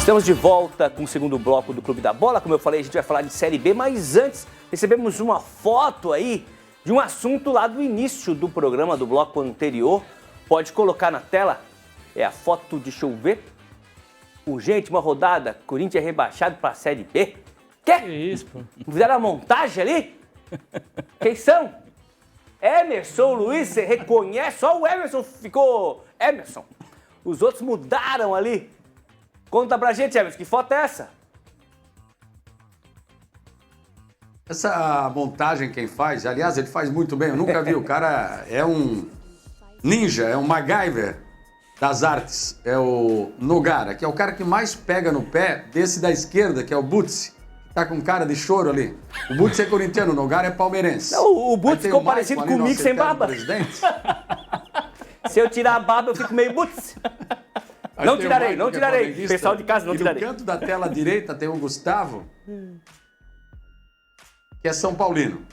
Estamos de volta com o segundo bloco do Clube da Bola. Como eu falei, a gente vai falar de Série B, mas antes recebemos uma foto aí de um assunto lá do início do programa, do bloco anterior. Pode colocar na tela, é a foto de chover. Urgente, uma rodada, Corinthians rebaixado para a Série B. Que isso, pô? Fizeram a montagem ali? Quem são? Emerson, Luiz, você reconhece? Só o Emerson ficou Emerson. Os outros mudaram ali. Conta pra gente, Emerson, que foto é essa? Essa montagem quem faz, aliás, ele faz muito bem, eu nunca vi, o cara é um ninja, é um MacGyver das artes, é o Nogara, que é o cara que mais pega no pé desse da esquerda, que é o Butzi, que tá com cara de choro ali. O Butzi é corintiano, o Nogara é palmeirense. Não, o Butzi ficou parecido comigo sem barba. Se eu tirar a barba, eu fico meio Butzi. Não tirarei, não tirarei. Pessoal de casa, não tirarei. No canto da tela direita tem o Gustavo, que é São Paulino.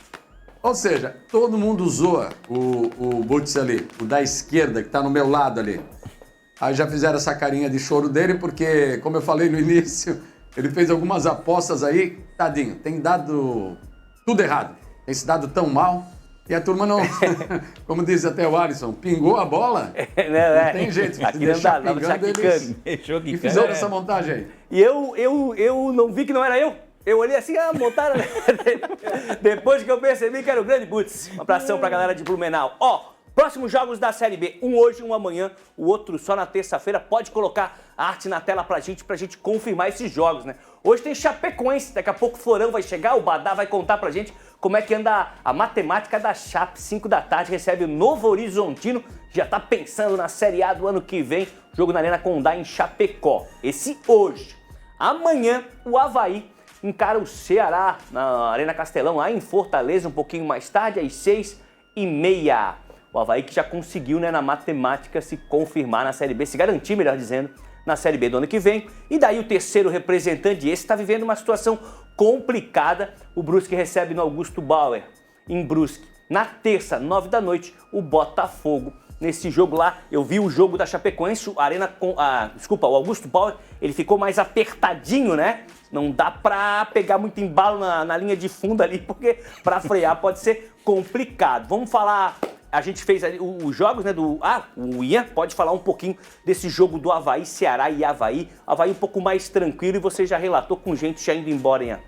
Ou seja, todo mundo zoa o Butz ali, o da esquerda, que tá no meu lado ali. Aí já fizeram essa carinha de choro dele, porque, como eu falei no início, ele fez algumas apostas aí, tadinho, tem dado tudo errado. Tem se dado tão mal. E a turma não, como disse até o Alisson, pingou a bola, não tem jeito. Aqui não dá, não deixar quicando. E fizeram essa montagem aí. E eu não vi que não era eu. Eu olhei assim, montaram. Depois que eu percebi que era o grande Butz. Um abração pra galera de Blumenau. Ó, próximos jogos da Série B. Um hoje, um amanhã, o outro só na terça-feira. Pode colocar a arte na tela pra gente confirmar esses jogos, né? Hoje tem Chapecoense, daqui a pouco o Florão vai chegar, o Badá vai contar pra gente como é que anda a matemática da Chape. 5 da tarde recebe o Novo Horizontino, já tá pensando na Série A do ano que vem. Jogo na Arena Condá em Chapecó. Esse hoje. Amanhã, o Avaí encara o Ceará na Arena Castelão, lá em Fortaleza, um pouquinho mais tarde, às 6h30. O Avaí que já conseguiu, né, na matemática, se confirmar na Série B, se garantir, melhor dizendo, na Série B do ano que vem. E daí o terceiro representante, esse está vivendo uma situação complicada. O Brusque recebe no Augusto Bauer, em Brusque. Na terça, 9 da noite, o Botafogo. Nesse jogo lá, eu vi o jogo da Chapecoense, o Augusto Bauer, ele ficou mais apertadinho, né? Não dá pra pegar muito embalo na linha de fundo ali, porque pra frear pode ser complicado. Vamos falar, a gente fez ali os jogos, né, o Ian pode falar um pouquinho desse jogo do Avaí, Ceará e Avaí. Avaí um pouco mais tranquilo e você já relatou com gente já indo embora, Ian.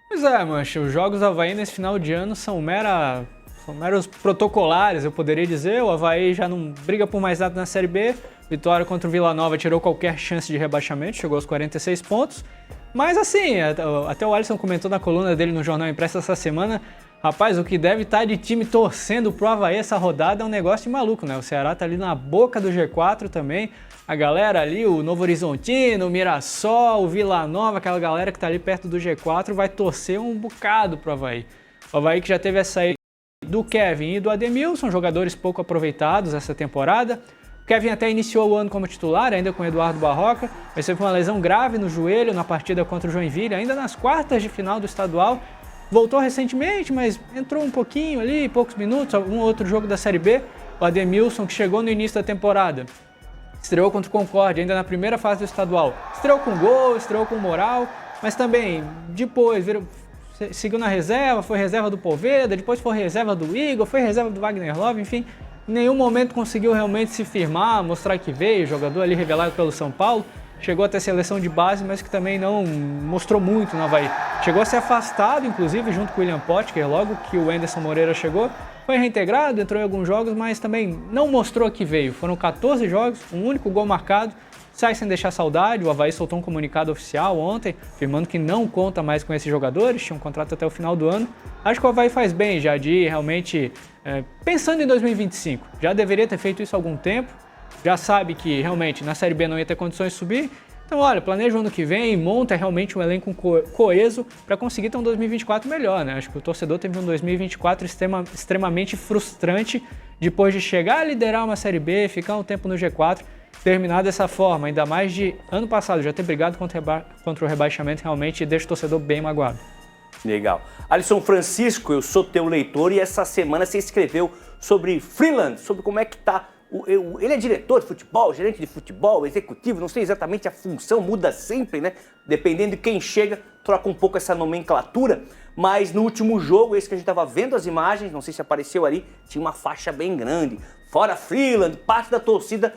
Pois é, mancha, os jogos do Avaí nesse final de ano são meros protocolares, eu poderia dizer. O Avaí já não briga por mais nada na Série B. Vitória contra o Vila Nova tirou qualquer chance de rebaixamento, chegou aos 46 pontos. Mas assim, até o Alisson comentou na coluna dele no Jornal Impresso essa semana, rapaz, o que deve estar de time torcendo pro Avaí essa rodada é um negócio de maluco, né? O Ceará tá ali na boca do G4 também, a galera ali, o Novo Horizontino, o Mirassol, o Vila Nova, aquela galera que tá ali perto do G4 vai torcer um bocado pro Avaí. O Avaí que já teve a saída do Kevin e do Ademilson, jogadores pouco aproveitados essa temporada. O Kevin até iniciou o ano como titular, ainda com o Eduardo Barroca, mas teve uma lesão grave no joelho na partida contra o Joinville, ainda nas quartas de final do estadual. Voltou recentemente, mas entrou um pouquinho ali, poucos minutos, algum outro jogo da Série B. O Ademilson, que chegou no início da temporada, estreou contra o Concórdia, ainda na primeira fase do estadual. Estreou com gol, estreou com moral, mas também depois seguiu na reserva, foi reserva do Poveda, depois foi reserva do Igor, foi reserva do Wagner Love, enfim. Em nenhum momento conseguiu realmente se firmar, mostrar que veio, jogador ali revelado pelo São Paulo. Chegou até seleção de base, mas que também não mostrou muito no Avaí. Chegou a ser afastado, inclusive, junto com o William Potker, logo que o Anderson Moreira chegou. Foi reintegrado, entrou em alguns jogos, mas também não mostrou que veio. Foram 14 jogos, um único gol marcado. Sai sem deixar saudade, o Avaí soltou um comunicado oficial ontem, afirmando que não conta mais com esses jogadores, tinha um contrato até o final do ano. Acho que o Avaí faz bem já de realmente, pensando em 2025, já deveria ter feito isso há algum tempo, já sabe que realmente na Série B não ia ter condições de subir, então olha, planeja o ano que vem, monta realmente um elenco coeso para conseguir ter um 2024 melhor, né? Acho que o torcedor teve um 2024 extremamente frustrante, depois de chegar a liderar uma Série B, ficar um tempo no G4, terminar dessa forma, ainda mais de ano passado já ter brigado contra o rebaixamento, realmente deixa o torcedor bem magoado. Legal. Alisson Francisco, eu sou teu leitor e essa semana você escreveu sobre Freeland, sobre como é que tá Ele é diretor de futebol, gerente de futebol, executivo, não sei exatamente a função, muda sempre, né? Dependendo de quem chega, troca um pouco essa nomenclatura. Mas no último jogo, esse que a gente estava vendo as imagens, não sei se apareceu ali, tinha uma faixa bem grande. Fora Freeland, parte da torcida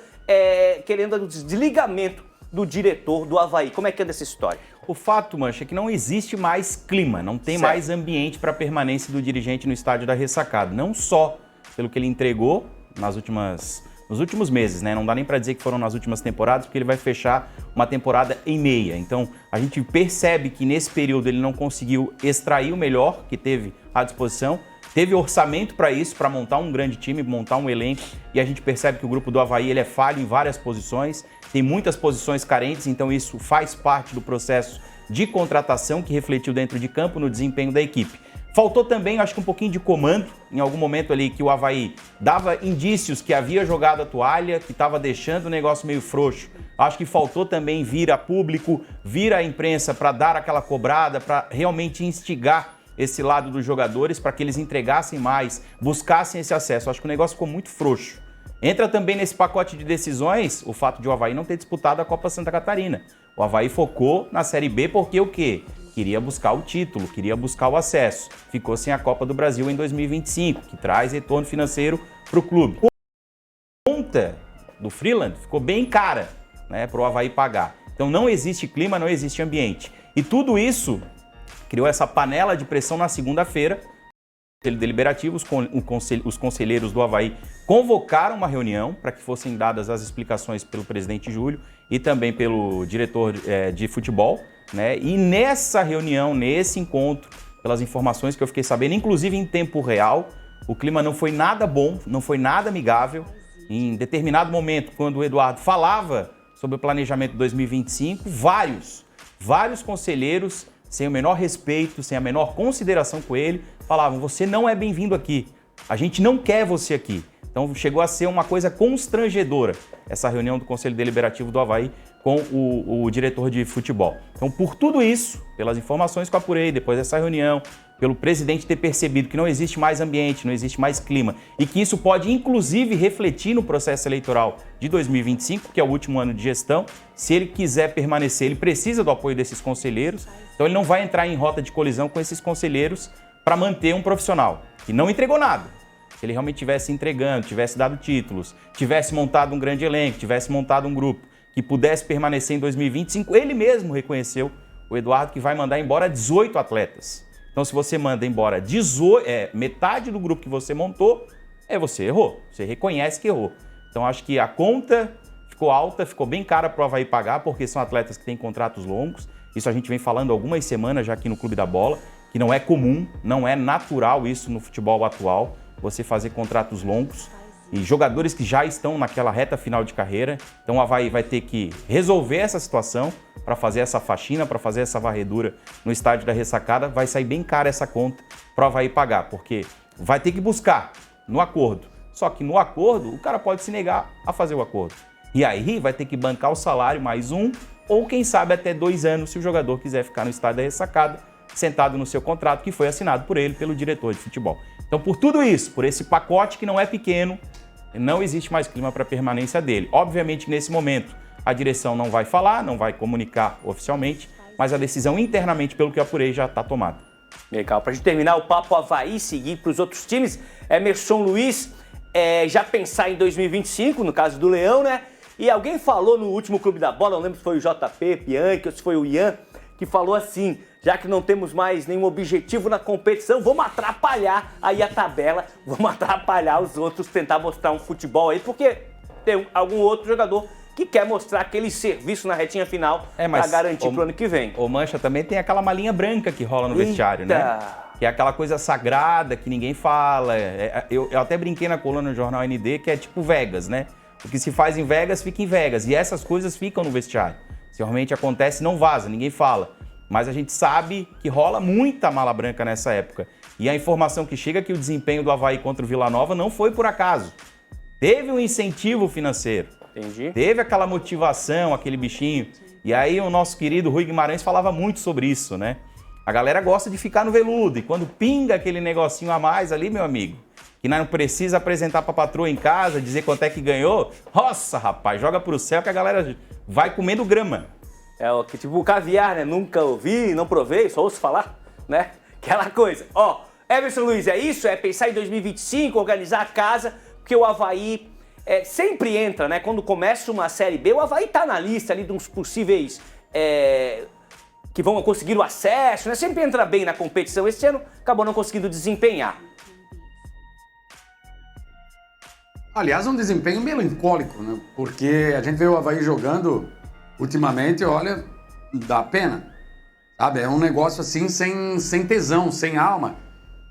querendo o desligamento do diretor do Avaí. Como é que anda essa história? O fato, Mancha, é que não existe mais clima, não tem mais ambiente para a permanência do dirigente no estádio da Ressacada. Não só pelo que ele entregou nos últimos meses, né? Não dá nem para dizer que foram nas últimas temporadas, porque ele vai fechar uma temporada em meia. Então, a gente percebe que nesse período ele não conseguiu extrair o melhor que teve à disposição. Teve orçamento para isso, para montar um grande time, montar um elenco, e a gente percebe que o grupo do Avaí ele é falho em várias posições, tem muitas posições carentes, então isso faz parte do processo de contratação que refletiu dentro de campo no desempenho da equipe. Faltou também, acho que um pouquinho de comando, em algum momento ali que o Avaí dava indícios que havia jogado a toalha, que estava deixando o negócio meio frouxo. Acho que faltou também vir a público, vir a imprensa para dar aquela cobrada, para realmente instigar esse lado dos jogadores para que eles entregassem mais, buscassem esse acesso. Acho que o negócio ficou muito frouxo. Entra também nesse pacote de decisões o fato de o Avaí não ter disputado a Copa Santa Catarina. O Avaí focou na Série B porque o quê? Queria buscar o título, queria buscar o acesso. Ficou sem a Copa do Brasil em 2025, que traz retorno financeiro para o clube. A conta do Freeland ficou bem cara, né, para o Avaí pagar. Então não existe clima, não existe ambiente. E tudo isso criou essa panela de pressão na segunda-feira. Conselho Deliberativo, os conselheiros do Avaí convocaram uma reunião para que fossem dadas as explicações pelo presidente Júlio e também pelo diretor de futebol, né? E nessa reunião, nesse encontro, pelas informações que eu fiquei sabendo, inclusive em tempo real, o clima não foi nada bom, não foi nada amigável. Em determinado momento, quando o Eduardo falava sobre o planejamento de 2025, vários conselheiros, sem o menor respeito, sem a menor consideração com ele, falavam: você não é bem-vindo aqui, a gente não quer você aqui. Então chegou a ser uma coisa constrangedora essa reunião do Conselho Deliberativo do Avaí com o diretor de futebol. Então, por tudo isso, pelas informações que eu apurei depois dessa reunião, pelo presidente ter percebido que não existe mais ambiente, não existe mais clima e que isso pode inclusive refletir no processo eleitoral de 2025, que é o último ano de gestão. Se ele quiser permanecer, ele precisa do apoio desses conselheiros, então ele não vai entrar em rota de colisão com esses conselheiros para manter um profissional que não entregou nada. Se ele realmente tivesse entregando, tivesse dado títulos, tivesse montado um grande elenco, tivesse montado um grupo que pudesse permanecer em 2025, ele mesmo reconheceu, o Eduardo, que vai mandar embora 18 atletas. Então, se você manda embora metade do grupo que você montou, você errou. Você reconhece que errou. Então, acho que a conta ficou alta, ficou bem cara para o Avaí pagar, porque são atletas que têm contratos longos. Isso a gente vem falando há algumas semanas já aqui no Clube da Bola, que não é comum, não é natural isso no futebol atual, você fazer contratos longos. E jogadores que já estão naquela reta final de carreira. Então o Avaí vai ter que resolver essa situação para fazer essa faxina, para fazer essa varredura no estádio da Ressacada. Vai sair bem cara essa conta para o Avaí pagar, porque vai ter que buscar no acordo. Só que no acordo o cara pode se negar a fazer o acordo. E aí vai ter que bancar o salário mais ou quem sabe até 2 anos se o jogador quiser ficar no estádio da Ressacada, sentado no seu contrato que foi assinado por ele, pelo diretor de futebol. Então, por tudo isso, por esse pacote que não é pequeno, não existe mais clima para a permanência dele. Obviamente, nesse momento, a direção não vai falar, não vai comunicar oficialmente, mas a decisão internamente, pelo que eu apurei, já está tomada. Legal. Para a gente terminar o papo Avaí, seguir para os outros times, Emerson Luiz, já pensar em 2025, no caso do Leão, né? E alguém falou no último Clube da Bola, não lembro se foi o JP, Bianchi ou se foi o Ian, que falou assim: já que não temos mais nenhum objetivo na competição, vamos atrapalhar aí a tabela, vamos atrapalhar os outros, tentar mostrar um futebol aí, porque tem algum outro jogador que quer mostrar aquele serviço na retinha final para garantir pro ano que vem. O Mancha também tem aquela malinha branca que rola no vestiário, né? Que é aquela coisa sagrada que ninguém fala. Eu até brinquei na coluna no Jornal ND que é tipo Vegas, né? O que se faz em Vegas, fica em Vegas. E essas coisas ficam no vestiário. Se realmente acontece, não vaza, ninguém fala. Mas a gente sabe que rola muita mala branca nessa época. E a informação que chega é que o desempenho do Avaí contra o Vila Nova não foi por acaso. Teve um incentivo financeiro. Entendi. Teve aquela motivação, aquele bichinho. E aí o nosso querido Rui Guimarães falava muito sobre isso, né? A galera gosta de ficar no veludo. E quando pinga aquele negocinho a mais ali, meu amigo, que não precisa apresentar pra patroa em casa, dizer quanto é que ganhou. Nossa, rapaz, joga pro céu que a galera vai comendo grama. É o que tipo o caviar, né? Nunca ouvi, não provei, só ouço falar, né? Aquela coisa. Ó, Everson Luiz, é isso? É pensar em 2025, organizar a casa, porque o Avaí sempre entra, né? Quando começa uma Série B, o Avaí tá na lista ali de uns possíveis que vão conseguir o acesso, né? Sempre entra bem na competição. Esse ano acabou não conseguindo desempenhar. Aliás, um desempenho melancólico, né? Porque a gente vê o Avaí jogando ultimamente, olha, dá pena. Sabe? É um negócio assim sem tesão, sem alma.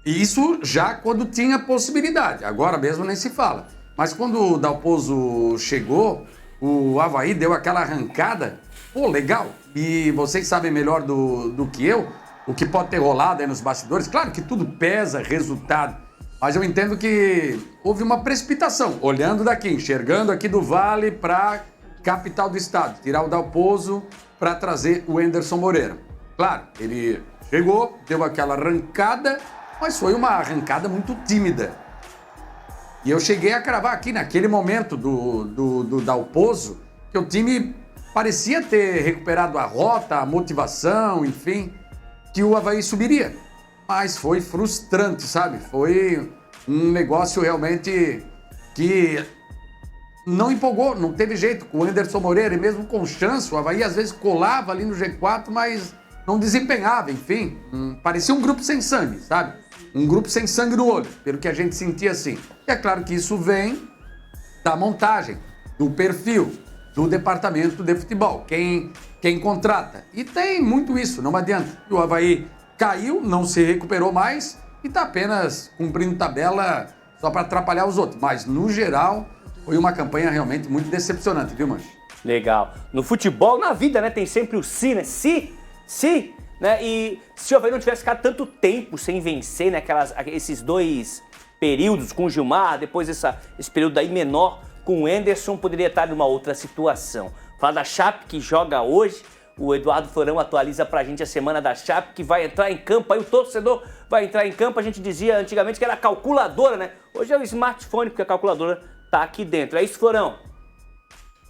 E isso já quando tinha possibilidade. Agora mesmo nem se fala. Mas quando o Dalpozo chegou, o Avaí deu aquela arrancada. Pô, legal. E vocês sabem melhor do que eu o que pode ter rolado aí nos bastidores. Claro que tudo pesa, resultado. Mas eu entendo que houve uma precipitação. Olhando daqui, enxergando aqui do Vale para capital do estado. Tirar o Dalpozo para trazer o Anderson Moreira. Claro, ele chegou, deu aquela arrancada, mas foi uma arrancada muito tímida. E eu cheguei a cravar aqui naquele momento do Dalpozo que o time parecia ter recuperado a rota, a motivação, enfim, que o Avaí subiria. Mas foi frustrante, sabe? Foi um negócio realmente que não empolgou, não teve jeito. Com o Anderson Moreira, e mesmo com chance, o Avaí às vezes colava ali no G4, mas não desempenhava, enfim. Parecia um grupo sem sangue, sabe? Um grupo sem sangue no olho, pelo que a gente sentia assim. E é claro que isso vem da montagem, do perfil, do departamento de futebol, quem contrata. E tem muito isso, não adianta. O Avaí caiu, não se recuperou mais e está apenas cumprindo tabela só para atrapalhar os outros. Mas, no geral, foi uma campanha realmente muito decepcionante, viu, Mancho? Legal. No futebol, na vida, né, tem sempre o se, né? Se, né? E se o Avaí não tivesse ficado tanto tempo sem vencer, né, esses dois períodos com o Gilmar, depois esse período aí menor com o Anderson, poderia estar numa outra situação. Falar da Chape, que joga hoje, o Eduardo Florão atualiza pra gente a semana da Chape, que vai entrar em campo, aí o torcedor vai entrar em campo, a gente dizia antigamente que era a calculadora, né? Hoje é o smartphone, porque a calculadora tá aqui dentro. É isso, Florão?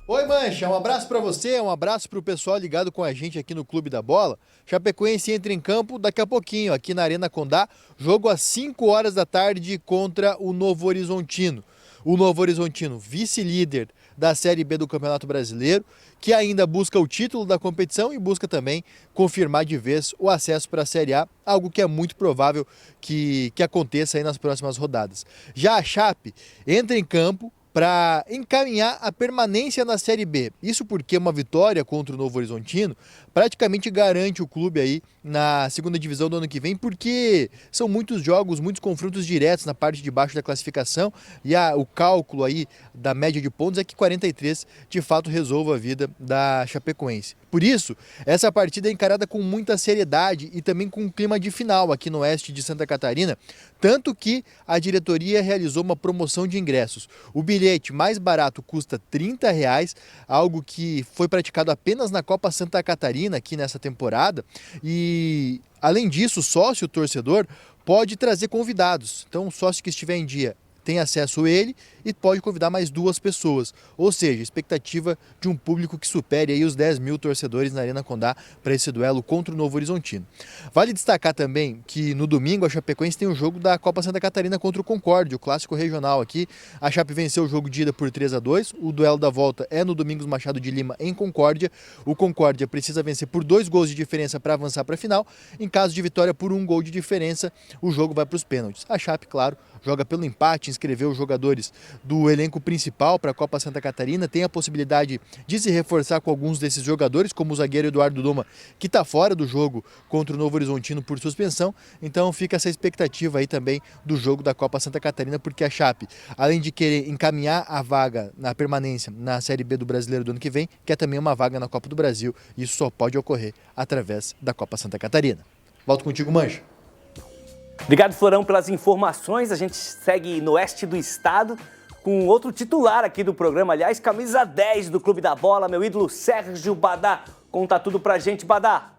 Oi, Mancha, um abraço para você, um abraço para o pessoal ligado com a gente aqui no Clube da Bola. Chapecoense entra em campo daqui a pouquinho, aqui na Arena Condá, jogo às 5 horas da tarde contra o Novo Horizontino. O Novo Horizontino, vice-líder da Série B do Campeonato Brasileiro, que ainda busca o título da competição e busca também confirmar de vez o acesso para a Série A, algo que é muito provável que aconteça aí nas próximas rodadas. Já a Chape entra em campo para encaminhar a permanência na Série B. Isso porque uma vitória contra o Novo Horizontino praticamente garante o clube aí na segunda divisão do ano que vem, porque são muitos jogos, muitos confrontos diretos na parte de baixo da classificação e o cálculo aí da média de pontos é que 43 de fato resolva a vida da Chapecoense. Por isso, essa partida é encarada com muita seriedade e também com um clima de final aqui no oeste de Santa Catarina, tanto que a diretoria realizou uma promoção de ingressos. O bilhete mais barato custa R$30, algo que foi praticado apenas na Copa Santa Catarina aqui nessa temporada. E além disso, o sócio torcedor pode trazer convidados. Então, o sócio que estiver em dia tem acesso a ele e pode convidar mais 2 pessoas. Ou seja, expectativa de um público que supere aí os 10 mil torcedores na Arena Condá para esse duelo contra o Novo Horizontino. Vale destacar também que no domingo a Chapecoense tem um jogo da Copa Santa Catarina contra o Concórdia, o clássico regional aqui. A Chape venceu o jogo de ida por 3-2. O duelo da volta é no Domingos Machado de Lima em Concórdia. O Concórdia precisa vencer por 2 gols de diferença para avançar para a final. Em caso de vitória por 1 gol de diferença, o jogo vai para os pênaltis. A Chape, claro, joga pelo empate, inscreveu os jogadores do elenco principal para a Copa Santa Catarina, tem a possibilidade de se reforçar com alguns desses jogadores, como o zagueiro Eduardo Doma, que está fora do jogo contra o Novo Horizontino por suspensão. Então fica essa expectativa aí também do jogo da Copa Santa Catarina, porque a Chape, além de querer encaminhar a vaga na permanência na Série B do Brasileiro do ano que vem, quer também uma vaga na Copa do Brasil, e isso só pode ocorrer através da Copa Santa Catarina. Volto contigo, Mancha. Obrigado, Florão, pelas informações. A gente segue no oeste do estado com outro titular aqui do programa, aliás, camisa 10 do Clube da Bola, meu ídolo Sérgio Badá. Conta tudo pra gente, Badá.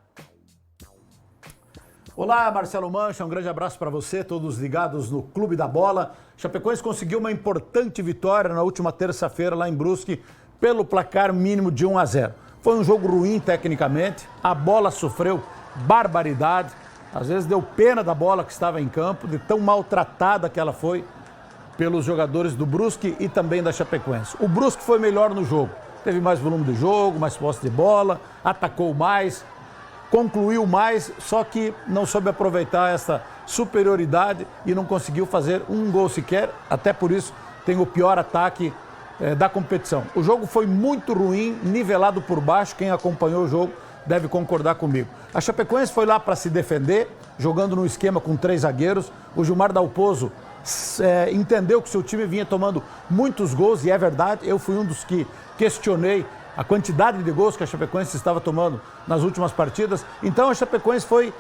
Olá, Marcelo Mancha, um grande abraço para você, todos ligados no Clube da Bola. Chapecoense conseguiu uma importante vitória na última terça-feira lá em Brusque pelo placar mínimo de 1-0. Foi um jogo ruim tecnicamente, a bola sofreu barbaridade, às vezes deu pena da bola que estava em campo, de tão maltratada que ela foi pelos jogadores do Brusque e também da Chapecoense. O Brusque foi melhor no jogo, teve mais volume de jogo, mais posse de bola, atacou mais, concluiu mais, só que não soube aproveitar essa superioridade e não conseguiu fazer um gol sequer, até por isso tem o pior ataque da competição. O jogo foi muito ruim, nivelado por baixo, quem acompanhou o jogo deve concordar comigo. A Chapecoense foi lá para se defender, jogando no esquema com 3 zagueiros, o Gilmar Dalpozo entendeu que seu time vinha tomando muitos gols, e é verdade, eu fui um dos que questionei a quantidade de gols que a Chapecoense estava tomando nas últimas partidas. Então a Chapecoense foi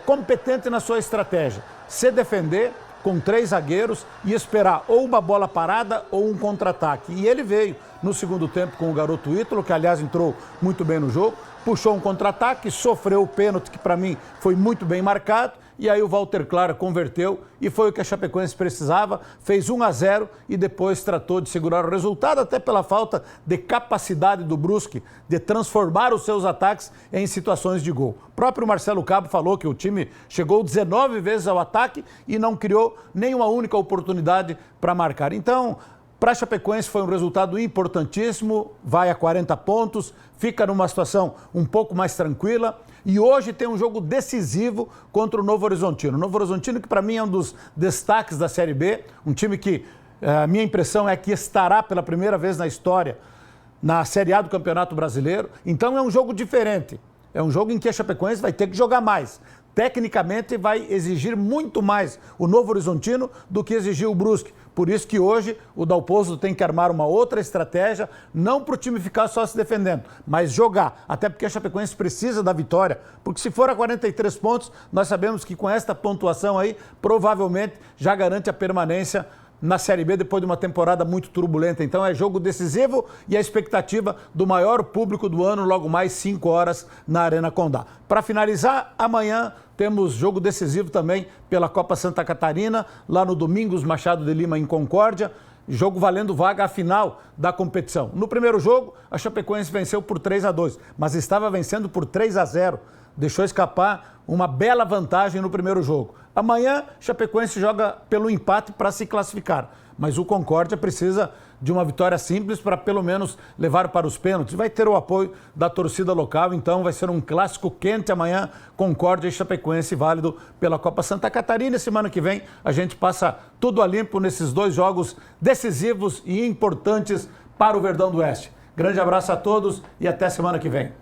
competente na sua estratégia, se defender com 3 zagueiros e esperar ou uma bola parada ou um contra-ataque. E ele veio no segundo tempo com o garoto Ítalo, que aliás entrou muito bem no jogo, puxou um contra-ataque, sofreu o pênalti, que para mim foi muito bem marcado, e aí o Walter Clara converteu e foi o que a Chapecoense precisava, fez 1-0 e depois tratou de segurar o resultado, até pela falta de capacidade do Brusque de transformar os seus ataques em situações de gol. O próprio Marcelo Cabo falou que o time chegou 19 vezes ao ataque e não criou nenhuma única oportunidade para marcar. Então, para a Chapecoense foi um resultado importantíssimo, vai a 40 pontos, fica numa situação um pouco mais tranquila e hoje tem um jogo decisivo contra o Novo Horizontino. O Novo Horizontino que para mim é um dos destaques da Série B, um time que a minha impressão é que estará pela primeira vez na história na Série A do Campeonato Brasileiro. Então é um jogo diferente, é um jogo em que a Chapecoense vai ter que jogar mais. Tecnicamente vai exigir muito mais o Novo Horizontino do que exigiu o Brusque. Por isso que hoje o Dalpozo tem que armar uma outra estratégia, não para o time ficar só se defendendo, mas jogar. Até porque a Chapecoense precisa da vitória, porque se for a 43 pontos, nós sabemos que com esta pontuação aí, provavelmente já garante a permanência na Série B depois de uma temporada muito turbulenta. Então é jogo decisivo e a expectativa do maior público do ano, logo mais 5 horas na Arena Condá. Para finalizar, amanhã temos jogo decisivo também pela Copa Santa Catarina, lá no Domingos Machado de Lima, em Concórdia. Jogo valendo vaga à final da competição. No primeiro jogo, a Chapecoense venceu por 3-2, mas estava vencendo por 3-0. Deixou escapar uma bela vantagem no primeiro jogo. Amanhã, Chapecoense joga pelo empate para se classificar, mas o Concórdia precisa de uma vitória simples para pelo menos levar para os pênaltis. Vai ter o apoio da torcida local, então vai ser um clássico quente amanhã, Concórdia e Chapecoense, válido pela Copa Santa Catarina. E semana que vem a gente passa tudo a limpo nesses 2 jogos decisivos e importantes para o Verdão do Oeste. Grande abraço a todos e até semana que vem.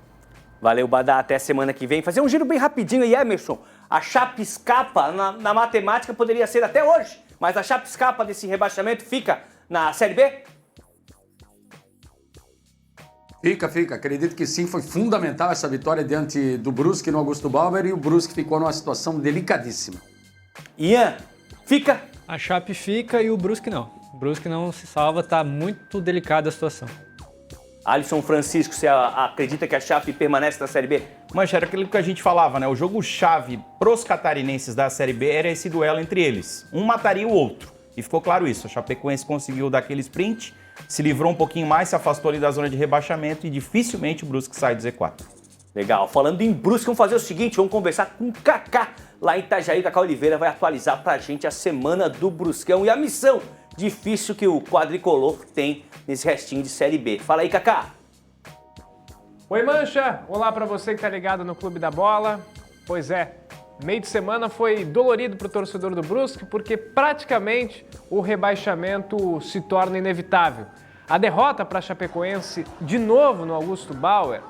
Valeu, Badá, até semana que vem. Fazer um giro bem rapidinho aí, Emerson. A Chape escapa na matemática, poderia ser até hoje, mas a Chape escapa desse rebaixamento, fica na Série B? Fica. Acredito que sim, foi fundamental essa vitória diante do Brusque no Augusto Bauer e o Brusque ficou numa situação delicadíssima. Ian, fica? A Chape fica e o Brusque não. O Brusque não se salva, tá muito delicada a situação. Alisson Francisco, você acredita que a Chape permanece na Série B? Mancha, era aquilo que a gente falava, né? O jogo-chave pros catarinenses da Série B era esse duelo entre eles. Um mataria o outro. E ficou claro isso. A Chapecoense conseguiu dar aquele sprint, se livrou um pouquinho mais, se afastou ali da zona de rebaixamento e dificilmente o Brusque sai do Z4. Legal. Falando em Brusque, vamos fazer o seguinte, vamos conversar com o Kaká lá em Itajaí. Kaká Oliveira vai atualizar pra gente a semana do Bruscão e a missão difícil que o quadricolor tem nesse restinho de Série B. Fala aí, Kaká. Oi, Mancha! Olá para você que tá ligado no Clube da Bola. Pois é, meio de semana foi dolorido pro torcedor do Brusque porque praticamente o rebaixamento se torna inevitável. A derrota para a Chapecoense de novo no Augusto Bauer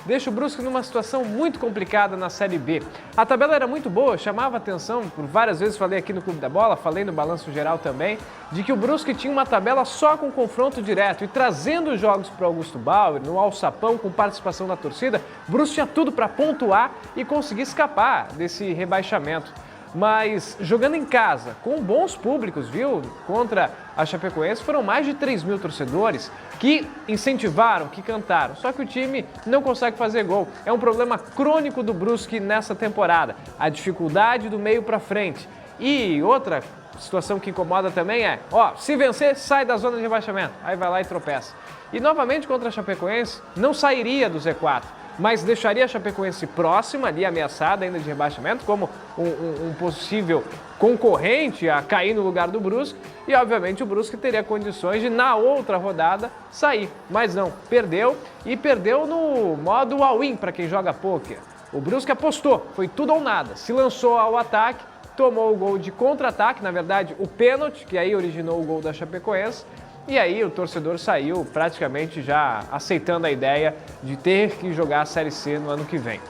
deixa o Brusque numa situação muito complicada na Série B. A tabela era muito boa, chamava atenção, por várias vezes falei aqui no Clube da Bola, falei no Balanço Geral também, de que o Brusque tinha uma tabela só com confronto direto e trazendo os jogos para o Augusto Bauer, no alçapão, com participação da torcida, o Brusque tinha tudo para pontuar e conseguir escapar desse rebaixamento. Mas jogando em casa, com bons públicos, viu? Contra a Chapecoense, foram mais de 3 mil torcedores que incentivaram, que cantaram. Só que o time não consegue fazer gol. É um problema crônico do Brusque nessa temporada. A dificuldade do meio para frente. E outra situação que incomoda também é, se vencer, sai da zona de rebaixamento. Aí vai lá e tropeça. E novamente contra a Chapecoense, não sairia do Z4. Mas deixaria a Chapecoense próxima, ali ameaçada ainda de rebaixamento, como um possível concorrente a cair no lugar do Brusque. E, obviamente, o Brusque teria condições de, na outra rodada, sair. Mas não, perdeu e perdeu no modo all-in para quem joga pôquer. O Brusque apostou, foi tudo ou nada. Se lançou ao ataque, tomou o gol de contra-ataque, na verdade, o pênalti, que aí originou o gol da Chapecoense. E aí o torcedor saiu praticamente já aceitando a ideia de ter que jogar a Série C no ano que vem.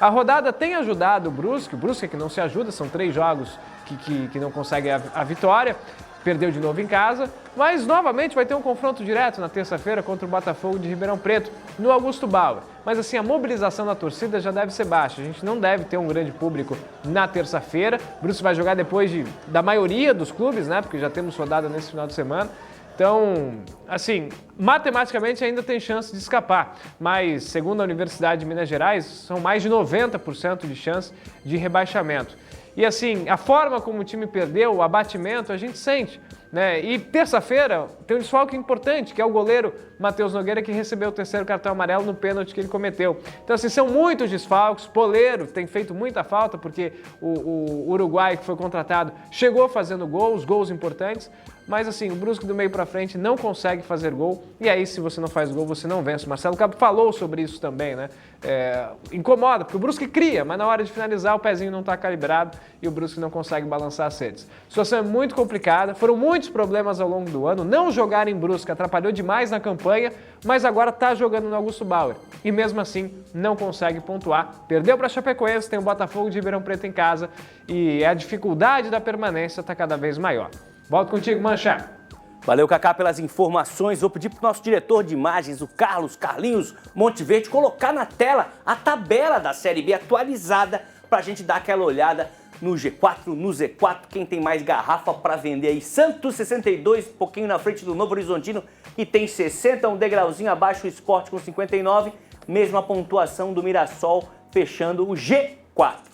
A rodada tem ajudado o Brusque que não se ajuda, são 3 jogos que não conseguem a vitória, perdeu de novo em casa, mas novamente vai ter um confronto direto na terça-feira contra o Botafogo de Ribeirão Preto, no Augusto Bauer. Mas assim, a mobilização da torcida já deve ser baixa, a gente não deve ter um grande público na terça-feira. O Brusque vai jogar depois da maioria dos clubes, né, porque já temos rodada nesse final de semana. Então, assim, matematicamente ainda tem chance de escapar, mas segundo a Universidade de Minas Gerais, são mais de 90% de chance de rebaixamento. E assim, a forma como o time perdeu, o abatimento, a gente sente, né? E terça-feira tem um desfalque importante, que é o goleiro Matheus Nogueira, que recebeu o 3º cartão amarelo no pênalti que ele cometeu. Então assim, são muitos desfalques, Poleiro tem feito muita falta, porque o Uruguai que foi contratado chegou fazendo gols importantes, mas assim, o Brusque do meio pra frente não consegue fazer gol, e aí se você não faz gol, você não vence. O Marcelo Cabo falou sobre isso também, né? Incomoda, porque o Brusque cria, mas na hora de finalizar o pezinho não está calibrado e o Brusque não consegue balançar as redes. A situação é muito complicada, foram muitos problemas ao longo do ano, não jogar em Brusque atrapalhou demais na campanha, mas agora está jogando no Augusto Bauer e mesmo assim não consegue pontuar. Perdeu para a Chapecoense, tem o Botafogo de Ribeirão Preto em casa e a dificuldade da permanência está cada vez maior. Volto contigo, Mancha. Valeu, Kaká, pelas informações. Vou pedir para o nosso diretor de imagens, o Carlinhos Monteverde, colocar na tela a tabela da Série B atualizada para a gente dar aquela olhada no G4, no Z4, quem tem mais garrafa para vender aí. Santos 62, um pouquinho na frente do Novo Horizontino, que tem 60, um degrauzinho abaixo, o Sport com 59, mesma pontuação do Mirassol, fechando o G4.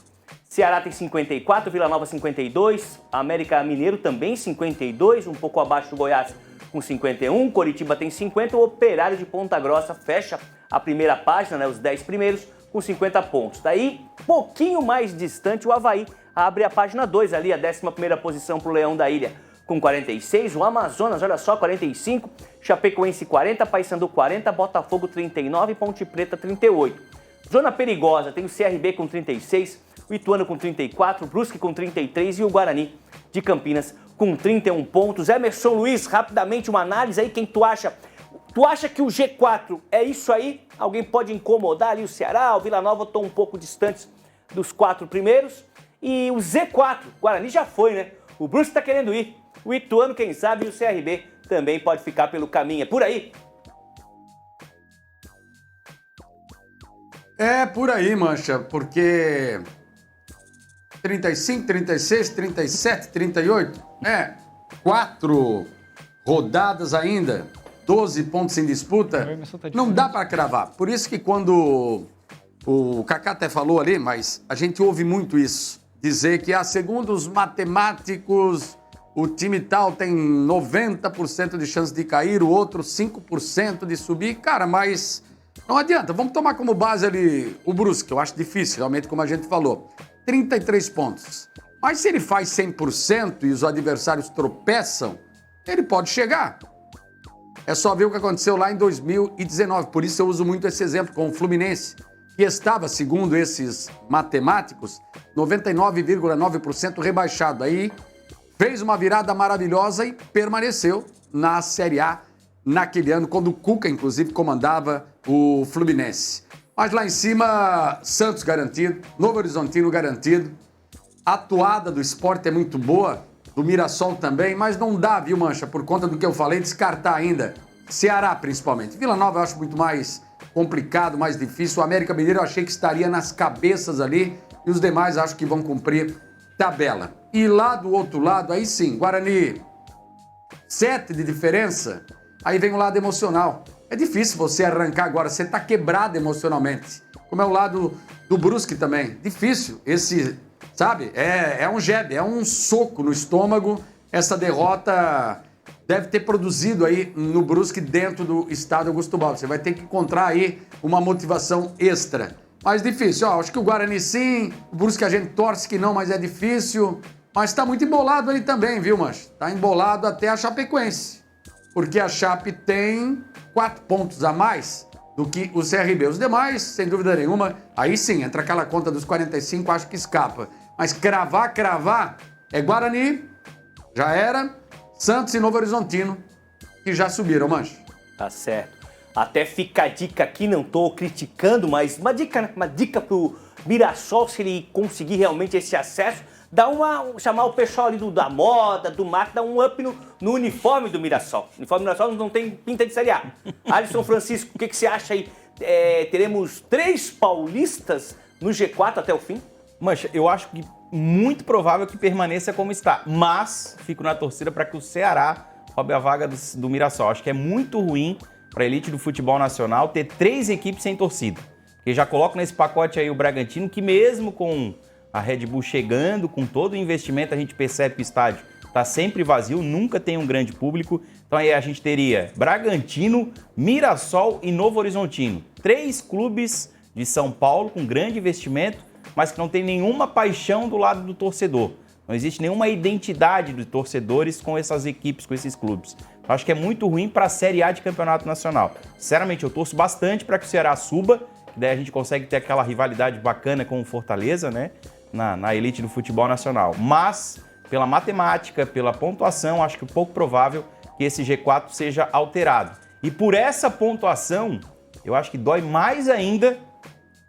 Ceará tem 54, Vila Nova 52, América Mineiro também 52, um pouco abaixo do Goiás com 51, Coritiba tem 50, o Operário de Ponta Grossa fecha a primeira página, né, os 10 primeiros, com 50 pontos. Daí, pouquinho mais distante, o Avaí abre a página 2 ali, a 11ª posição para o Leão da Ilha com 46, o Amazonas, olha só, 45, Chapecoense 40, Paysandu 40, Botafogo 39, Ponte Preta 38. Zona perigosa, tem o CRB com 36, o Ituano com 34, o Brusque com 33 e o Guarani de Campinas com 31 pontos. Emerson Luiz, rapidamente uma análise aí, quem tu acha? Tu acha que o G4 é isso aí? Alguém pode incomodar ali o Ceará, o Vila Nova estão um pouco distantes dos 4 primeiros. E o Z4, o Guarani já foi, né? O Brusque tá querendo ir, o Ituano quem sabe e o CRB também pode ficar pelo caminho. É por aí? É por aí, Mancha, porque 35, 36, 37, 38, 4 rodadas ainda, 12 pontos em disputa, não dá para cravar. Por isso que quando o Kaká até falou ali, mas a gente ouve muito isso, dizer que segundo os matemáticos, o time tal tem 90% de chance de cair, o outro 5% de subir. Cara, mas não adianta, vamos tomar como base ali o Brusque, que eu acho difícil, realmente, como a gente falou. 33 pontos. Mas se ele faz 100% e os adversários tropeçam, ele pode chegar. É só ver o que aconteceu lá em 2019. Por isso eu uso muito esse exemplo com o Fluminense, que estava, segundo esses matemáticos, 99,9% rebaixado. Aí fez uma virada maravilhosa e permaneceu na Série A naquele ano, quando o Cuca, inclusive, comandava o Fluminense. Mas lá em cima, Santos garantido, Novo Horizontino garantido. A atuada do Sport é muito boa, do Mirassol também, mas não dá, viu, Mancha, por conta do que eu falei, descartar ainda. Ceará, principalmente. Vila Nova eu acho muito mais complicado, mais difícil. O América Mineiro eu achei que estaria nas cabeças ali e os demais acho que vão cumprir tabela. E lá do outro lado, aí sim, Guarani 7 de diferença, aí vem o lado emocional. É difícil você arrancar agora, você está quebrado emocionalmente. Como é o lado do Brusque também. Difícil. Esse, sabe, é um jab, é um soco no estômago. Essa derrota deve ter produzido aí no Brusque dentro do estádio Augusto Baldi. Você vai ter que encontrar aí uma motivação extra. Mas difícil, ó, acho que o Guarani sim, o Brusque a gente torce que não, mas é difícil. Mas tá muito embolado ali também, viu, Mancha? Tá embolado até a Chapecoense. Porque a Chape tem 4 pontos a mais do que o CRB. Os demais, sem dúvida nenhuma, aí sim, entra aquela conta dos 45, acho que escapa. Mas cravar, é Guarani, já era, Santos e Novo Horizontino, que já subiram, Mancha. Tá certo. Até fica a dica aqui, não tô criticando, mas uma dica, né? Uma dica pro Mirassol, se ele conseguir realmente esse acesso, chamar o pessoal ali da moda, do marketing, dar um up no uniforme do Mirassol. O uniforme do Mirassol não tem pinta de Série A. Alisson Francisco, o que você acha aí? Teremos 3 paulistas no G4 até o fim? Mancha, eu acho que muito provável que permaneça como está, mas fico na torcida para que o Ceará roube a vaga do Mirassol. Acho que é muito ruim para a elite do futebol nacional ter 3 equipes sem torcida. Porque já coloco nesse pacote aí o Bragantino, que mesmo com a Red Bull chegando, com todo o investimento, a gente percebe que o estádio está sempre vazio, nunca tem um grande público. Então aí a gente teria Bragantino, Mirassol e Novo Horizontino. 3 clubes de São Paulo com grande investimento, mas que não tem nenhuma paixão do lado do torcedor. Não existe nenhuma identidade dos torcedores com essas equipes, com esses clubes. Eu acho que é muito ruim para a Série A de Campeonato Nacional. Sinceramente, eu torço bastante para que o Ceará suba, que daí a gente consegue ter aquela rivalidade bacana com o Fortaleza, né? Na elite do futebol nacional. Mas, pela matemática, pela pontuação, acho que é pouco provável que esse G4 seja alterado. E por essa pontuação, eu acho que dói mais ainda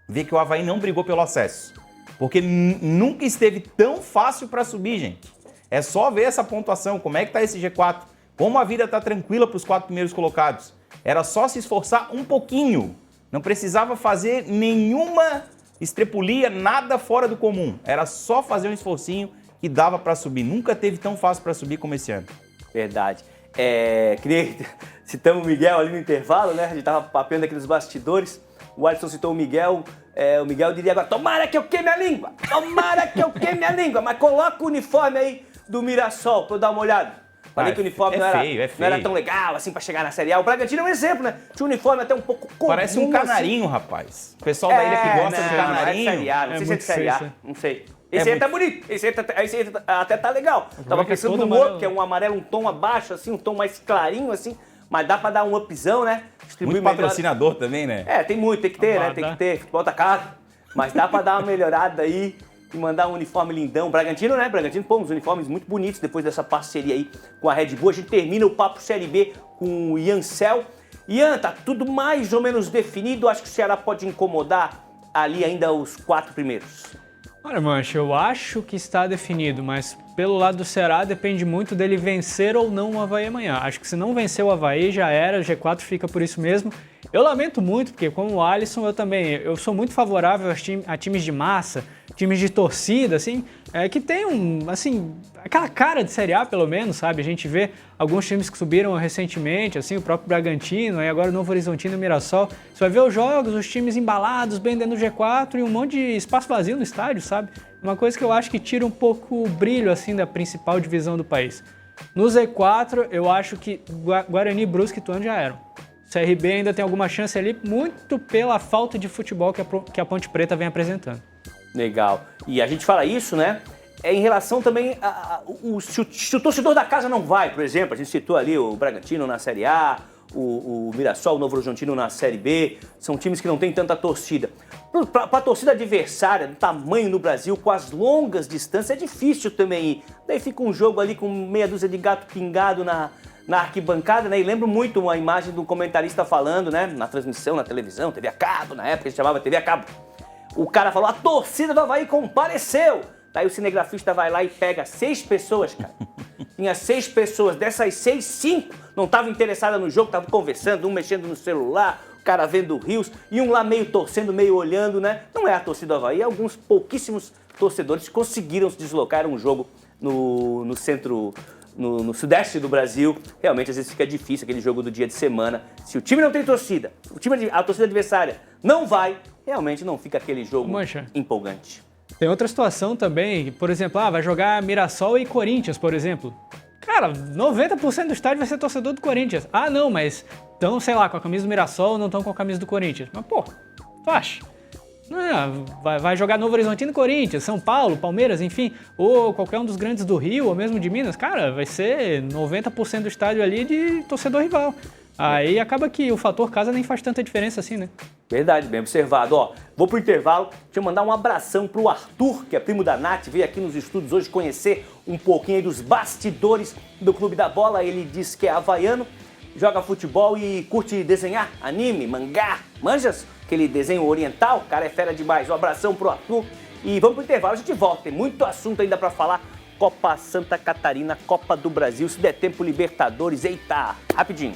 ver que o Avaí não brigou pelo acesso. Porque nunca esteve tão fácil para subir, gente. É só ver essa pontuação, como é que tá esse G4, como a vida tá tranquila para os 4 primeiros colocados. Era só se esforçar um pouquinho. Não precisava fazer nenhuma estrepulia, nada fora do comum. Era só fazer um esforcinho que dava para subir. Nunca teve tão fácil para subir como esse ano. Verdade. Citamos o Miguel ali no intervalo, né? A gente tava papeando aqui nos bastidores. O Alisson citou o Miguel. O Miguel diria agora, tomara que eu queime a língua! Tomara que eu queime a língua! Mas coloca o uniforme aí do Mirassol pra eu dar uma olhada. Falei que o uniforme não era tão legal assim pra chegar na Série A. O Bragantino é um exemplo, né? Tinha um uniforme até um pouco comum. Parece um canarinho, assim. Rapaz. O pessoal da ilha que gosta do canarinho. Não é Série A, não sei se é de Série A, não sei. Esse aí tá bonito, esse aí até tá legal. Tava pensando no outro, que é um amarelo, um tom abaixo, assim, um tom mais clarinho, assim. Mas dá pra dar um upzão, né? Distribuir muito patrocinador também, né? Tem muito, tem que ter, né? Tem que ter, futebol tá caro. Mas dá pra dar uma melhorada aí e mandar um uniforme lindão. Bragantino, né? Bragantino, pô, uns uniformes muito bonitos depois dessa parceria aí com a Red Bull. A gente termina o Papo Série B com o Ian Cel. Ian, tá tudo mais ou menos definido. Acho que o Ceará pode incomodar ali ainda os 4 primeiros. Olha, Mancha, eu acho que está definido, mas pelo lado do Ceará depende muito dele vencer ou não o Avaí amanhã. Acho que se não vencer o Avaí já era, o G4 fica por isso mesmo. Eu lamento muito, porque como o Alisson, eu sou muito favorável a times de massa, times de torcida, assim, que tem aquela cara de Série A, pelo menos, sabe? A gente vê alguns times que subiram recentemente, assim, o próprio Bragantino, aí agora o Novo Horizontino e o Mirassol. Você vai ver os jogos, os times embalados, bem dentro do G4 e um monte de espaço vazio no estádio, sabe? Uma coisa que eu acho que tira um pouco o brilho, assim, da principal divisão do país. No Z4, eu acho que Guarani, Brusque e Ituano já eram. O CRB ainda tem alguma chance ali, muito pela falta de futebol que a Ponte Preta vem apresentando. Legal. E a gente fala isso, né? Em relação também se o torcedor da casa não vai, por exemplo, a gente citou ali o Bragantino na Série A, o Mirassol, o Novo Horizontino na Série B, são times que não tem tanta torcida. Para a torcida adversária, do tamanho no Brasil, com as longas distâncias, é difícil também ir. Daí fica um jogo ali com meia dúzia de gato pingado na arquibancada, né? E lembro muito uma imagem de um comentarista falando, né? Na transmissão, na televisão, TV a cabo, na época a gente chamava TV a cabo. O cara falou, a torcida do Avaí compareceu. Daí o cinegrafista vai lá e pega 6 pessoas, cara. Tinha 6 pessoas, dessas 6, 5 não estavam interessadas no jogo, estavam conversando, um mexendo no celular, o cara vendo rios, e um lá meio torcendo, meio olhando, né? Não é a torcida do Avaí, alguns pouquíssimos torcedores conseguiram se deslocar, era um jogo no centro no sudeste do Brasil, realmente às vezes fica difícil aquele jogo do dia de semana. Se o time não tem torcida, a torcida adversária não vai, realmente não fica aquele jogo empolgante. Tem outra situação também, por exemplo, vai jogar Mirassol e Corinthians, por exemplo. Cara, 90% do estádio vai ser torcedor do Corinthians. Ah, não, mas estão, sei lá, com a camisa do Mirassol, não estão com a camisa do Corinthians. Mas, pô, tu acha? Vai jogar Novo Horizontino e Corinthians, São Paulo, Palmeiras, enfim, ou qualquer um dos grandes do Rio, ou mesmo de Minas. Cara, vai ser 90% do estádio ali de torcedor rival. Aí acaba que o fator casa nem faz tanta diferença assim, né? Verdade, bem observado. Ó, vou pro intervalo, deixa eu mandar um abração pro Arthur, que é primo da Nath, veio aqui nos estúdios hoje conhecer um pouquinho aí dos bastidores do Clube da Bola. Ele diz que é havaiano, joga futebol e curte desenhar anime, mangá, manjas? Aquele desenho oriental, cara, é fera demais. Um abração pro Arthur e vamos pro intervalo, a gente volta, tem muito assunto ainda pra falar. Copa Santa Catarina, Copa do Brasil, se der tempo, Libertadores, eita, rapidinho.